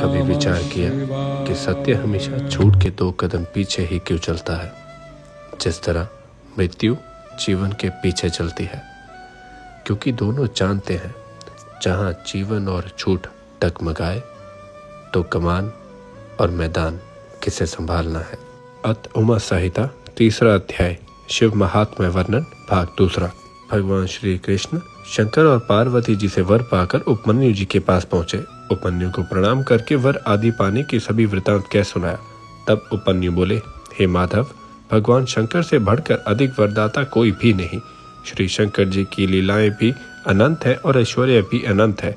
कभी विचार किया कि सत्य हमेशा झूठ के 2 कदम पीछे ही क्यों चलता है? जिस तरह मृत्यु जीवन के पीछे चलती है, क्योंकि दोनों जानते हैं जहां जीवन और झूठ डगमगाए तो कमान और मैदान किसे संभालना है। अत उमा संहिता 3 अध्याय शिव महात्म्य वर्णन भाग 2। भगवान श्री कृष्ण शंकर और पार्वती जी से वर पाकर उपमन्यु जी के पास पहुंचे। उपमन्यु को प्रणाम करके वर आदि पाने की सभी वृतांत कह सुनाया। तब उपमन्यु बोले, हे माधव, भगवान शंकर से बढ़कर अधिक वरदाता कोई भी नहीं। श्री शंकर जी की लीलाएं भी अनंत है और ऐश्वर्य भी अनंत है।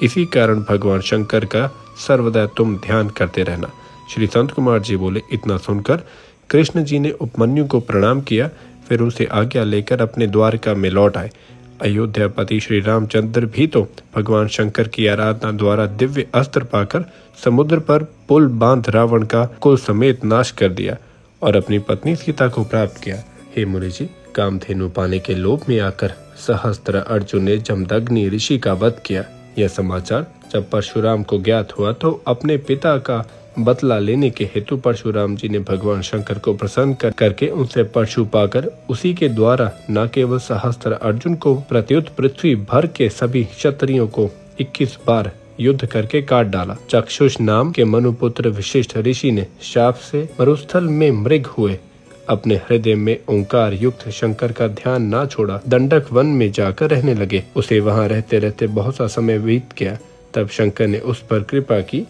इसी कारण भगवान शंकर का सर्वदा तुम ध्यान करते रहना। श्री संत कुमार जी बोले, इतना सुनकर कृष्ण जी ने उपमन्यु को प्रणाम किया, फिर उनसे आज्ञा लेकर अपने द्वारका में लौट आए। अयोध्यापति श्री रामचंद्र भी तो भगवान शंकर की आराधना द्वारा दिव्य अस्त्र पाकर समुद्र पर पुल बांध रावण का कुल समेत नाश कर दिया और अपनी पत्नी सीता को प्राप्त किया। हे मुनि जी, कामधेनु पाने के लोभ में आकर सहस्त्र अर्जुन ने जमदग्नि ऋषि का वध किया। यह समाचार जब परशुराम को ज्ञात हुआ तो अपने पिता का बदला लेने के हेतु परशुराम जी ने भगवान शंकर को प्रसन्न करके उनसे परशु पाकर उसी के द्वारा न केवल सहस्त्र अर्जुन को प्रत्युत पृथ्वी भर के सभी क्षत्रियों को 21 बार युद्ध करके काट डाला। चक्षुष नाम के मनुपुत्र विशिष्ट ऋषि ने शाप से मरुस्थल में मृग हुए अपने हृदय में ओंकार युक्त शंकर का ध्यान ना छोड़ा, दंडक वन में जाकर रहने लगे। उसे वहां रहते रहते बहुत सा समय बीत गया। तब शंकर ने उस पर कृपा की,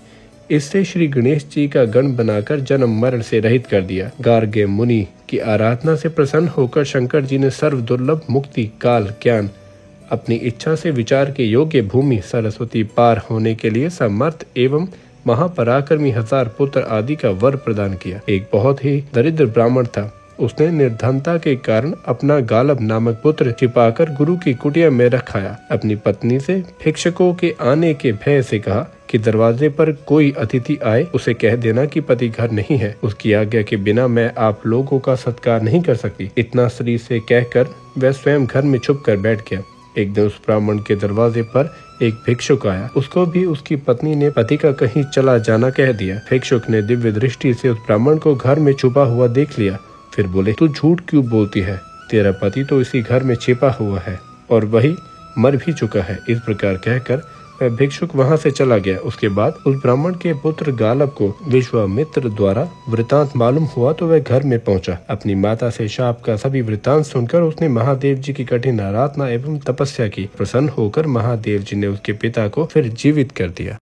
इससे श्री गणेश जी का गण बनाकर जन्म मरण से रहित कर दिया। गार्ग्य मुनि की आराधना से प्रसन्न होकर शंकर जी ने सर्व दुर्लभ मुक्ति काल ज्ञान अपनी इच्छा से विचार के योग्य भूमि सरस्वती पार होने के लिए समर्थ एवं महापराक्रमी 1000 पुत्र आदि का वर प्रदान किया। एक बहुत ही दरिद्र ब्राह्मण था। उसने निर्धनता के कारण अपना गालब नामक पुत्र छिपाकर गुरु की कुटिया में रखाया। अपनी पत्नी से भिक्षुकों के आने के भय से कहा कि दरवाजे पर कोई अतिथि आए उसे कह देना कि पति घर नहीं है। उसकी आज्ञा के बिना मैं आप लोगों का सत्कार नहीं कर सकती। इतना स्त्री से कहकर वह स्वयं घर में छुप कर बैठ गया। एक दिन उस ब्राह्मण के दरवाजे पर एक भिक्षुक आया। उसको भी उसकी पत्नी ने पति का कहीं चला जाना कह दिया। भिक्षुक ने दिव्य दृष्टि से उस ब्राह्मण को घर में छुपा हुआ देख लिया। फिर बोले, तू झूठ क्यों बोलती है? तेरा पति तो इसी घर में छिपा हुआ है और वही मर भी चुका है। इस प्रकार कहकर वह भिक्षुक वहां से चला गया। उसके बाद उस ब्राह्मण के पुत्र गालब को विश्वामित्र द्वारा वृतांत मालूम हुआ तो वह घर में पहुंचा। अपनी माता से शाप का सभी वृतांत सुनकर उसने महादेव जी की कठिन आराधना एवं तपस्या की। प्रसन्न होकर महादेव जी ने उसके पिता को फिर जीवित कर दिया।